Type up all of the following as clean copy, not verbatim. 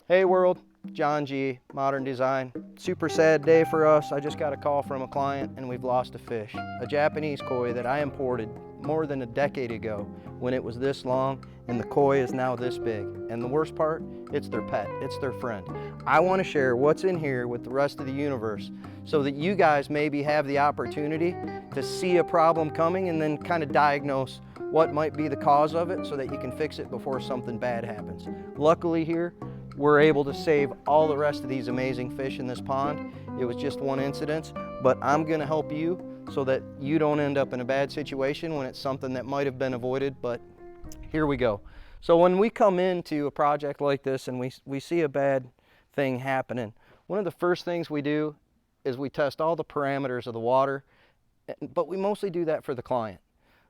Hey world, John G, Modern Design. Super sad day for us. I just got a call from a client and we've lost a fish. A Japanese koi that I imported more than a decade ago when it was this long, and the koi is now this big. And the worst part, it's their pet, it's their friend. I want to share what's in here with the rest of the universe so that you guys maybe have the opportunity to see a problem coming and then kind of diagnose what might be the cause of it so that you can fix it before something bad happens. Luckily here, we're able to save all the rest of these amazing fish in this pond. It was just one incident, but I'm gonna help you so that you don't end up in a bad situation when it's something that might have been avoided, but here we go. So when we come into a project like this and we see a bad thing happening, one of the first things we do is we test all the parameters of the water, but we mostly do that for the client.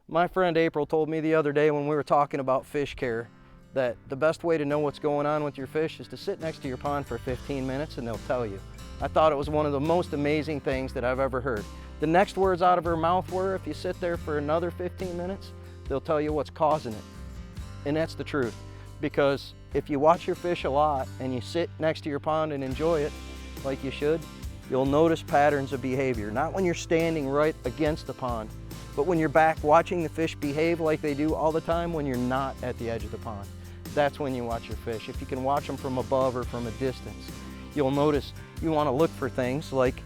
My friend April told me the other day when we were talking about fish care that the best way to know what's going on with your fish is to sit next to your pond for 15 minutes and they'll tell you. I thought it was one of the most amazing things that I've ever heard. The next words out of her mouth were, if you sit there for another 15 minutes, they'll tell you what's causing it. And that's the truth, because if you watch your fish a lot and you sit next to your pond and enjoy it like you should, you'll notice patterns of behavior. Not when you're standing right against the pond, but when you're back watching the fish behave like they do all the time when you're not at the edge of the pond. That's when you watch your fish. If you can watch them from above or from a distance, you'll notice you want to look for things like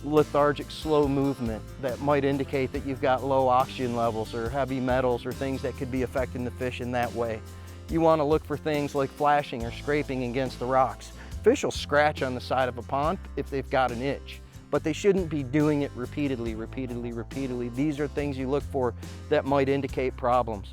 lethargic, slow movement that might indicate that you've got low oxygen levels or heavy metals or things that could be affecting the fish in that way. You want to look for things like flashing or scraping against the rocks. Fish will scratch on the side of a pond if they've got an itch, but they shouldn't be doing it repeatedly. These are things you look for that might indicate problems.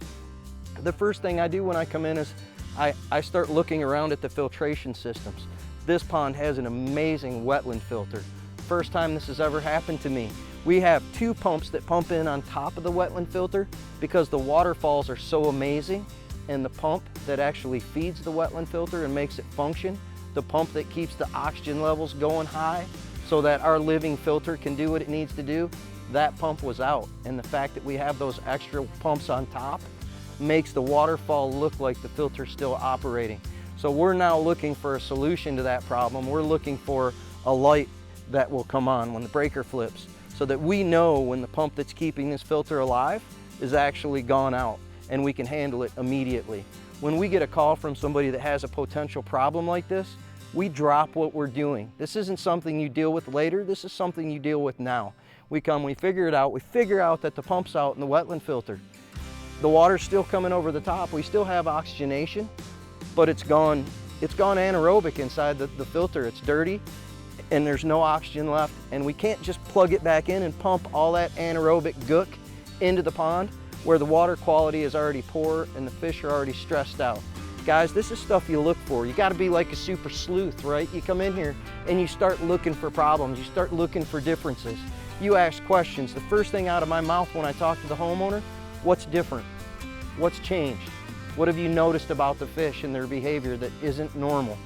The first thing I do when I come in is I start looking around at the filtration systems. This pond has an amazing wetland filter. First time this has ever happened to me. We have two pumps that pump in on top of the wetland filter because the waterfalls are so amazing, and the pump that actually feeds the wetland filter and makes it function, the pump that keeps the oxygen levels going high so that our living filter can do what it needs to do, that pump was out. And the fact that we have those extra pumps on top makes the waterfall look like the filter's still operating. So we're now looking for a solution to that problem. We're looking for a light that will come on when the breaker flips so that we know when the pump that's keeping this filter alive is actually gone out and we can handle it immediately. When we get a call from somebody that has a potential problem like this, we drop what we're doing. This isn't something you deal with later, this is something you deal with now. We come, we figure it out, we figure out that the pump's out in the wetland filter. The water's still coming over the top. We still have oxygenation, but it's gone anaerobic inside the filter. It's dirty and there's no oxygen left, and we can't just plug it back in and pump all that anaerobic gook into the pond where the water quality is already poor and the fish are already stressed out. Guys, this is stuff you look for. You gotta be like a super sleuth, right? You come in here and you start looking for problems. You start looking for differences. You ask questions. The first thing out of my mouth when I talk to the homeowner, what's different? What's changed? What have you noticed about the fish and their behavior that isn't normal?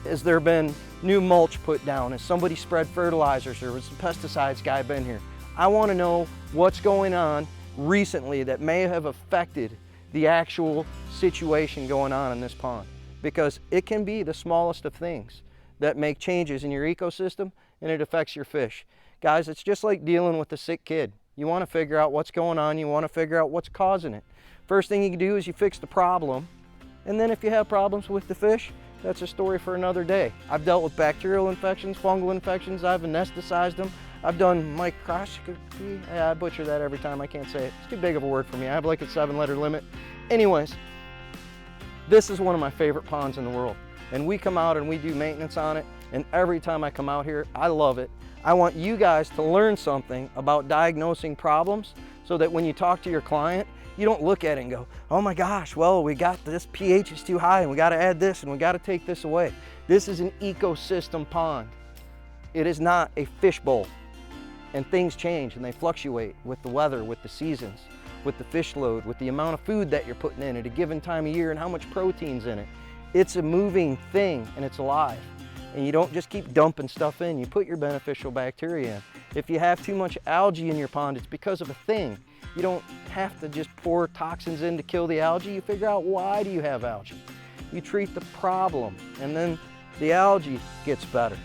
Has there been new mulch put down? Has somebody spread fertilizers, or has the pesticides guy been here? I want to know what's going on recently that may have affected the actual situation going on in this pond, because it can be the smallest of things that make changes in your ecosystem and it affects your fish. Guys, it's just like dealing with a sick kid. You want to figure out what's going on, you want to figure out what's causing it. First thing you can do is you fix the problem, and then if you have problems with the fish, that's a story for another day. I've dealt with bacterial infections, fungal infections, I've anesthetized them, I've done microscopy. I butcher that every time, I can't say it. It's too big of a word for me. I have like a 7-letter limit. Anyways, this is one of my favorite ponds in the world, and we come out and we do maintenance on it, and every time I come out here, I love it. I want you guys to learn something about diagnosing problems so that when you talk to your client, you don't look at it and go, oh my gosh, well, we got this pH is too high and we got to add this and we got to take this away. This is an ecosystem pond. It is not a fish bowl. And things change and they fluctuate with the weather, with the seasons, with the fish load, with the amount of food that you're putting in at a given time of year and how much protein's in it. It's a moving thing and it's alive. And you don't just keep dumping stuff in, you put your beneficial bacteria in. If you have too much algae in your pond, it's because of a thing. You don't have to just pour toxins in to kill the algae, you figure out why do you have algae. You treat the problem, and then the algae gets better.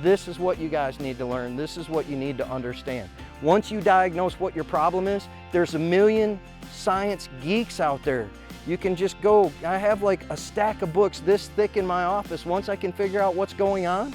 This is what you guys need to learn. This is what you need to understand. Once you diagnose what your problem is, there's a million science geeks out there. You can just go, I have like a stack of books this thick in my office. Once I can figure out what's going on,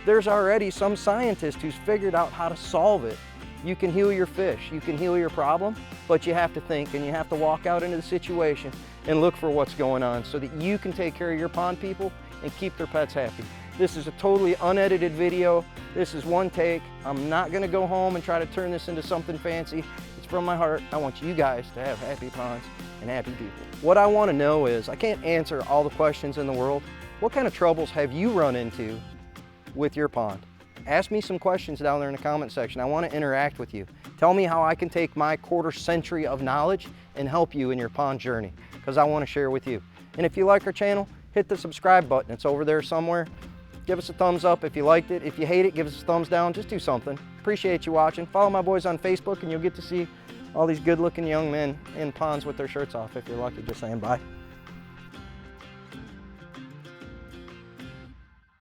there's already some scientist who's figured out how to solve it. You can heal your fish, you can heal your problem, but you have to think and you have to walk out into the situation and look for what's going on so that you can take care of your pond people and keep their pets happy. This is a totally unedited video. This is one take. I'm not gonna go home and try to turn this into something fancy. It's from my heart. I want you guys to have happy ponds and happy people. What I wanna know is, I can't answer all the questions in the world. What kind of troubles have you run into with your pond? Ask me some questions down there in the comment section. I want to interact with you. Tell me how I can take my quarter century of knowledge and help you in your pond journey, because I want to share with you. And if you like our channel, hit the subscribe button. It's over there somewhere. Give us a thumbs up if you liked it. If you hate it, give us a thumbs down. Just do something. Appreciate you watching. Follow my boys on Facebook and you'll get to see all these good looking young men in ponds with their shirts off. If you're lucky, just saying bye.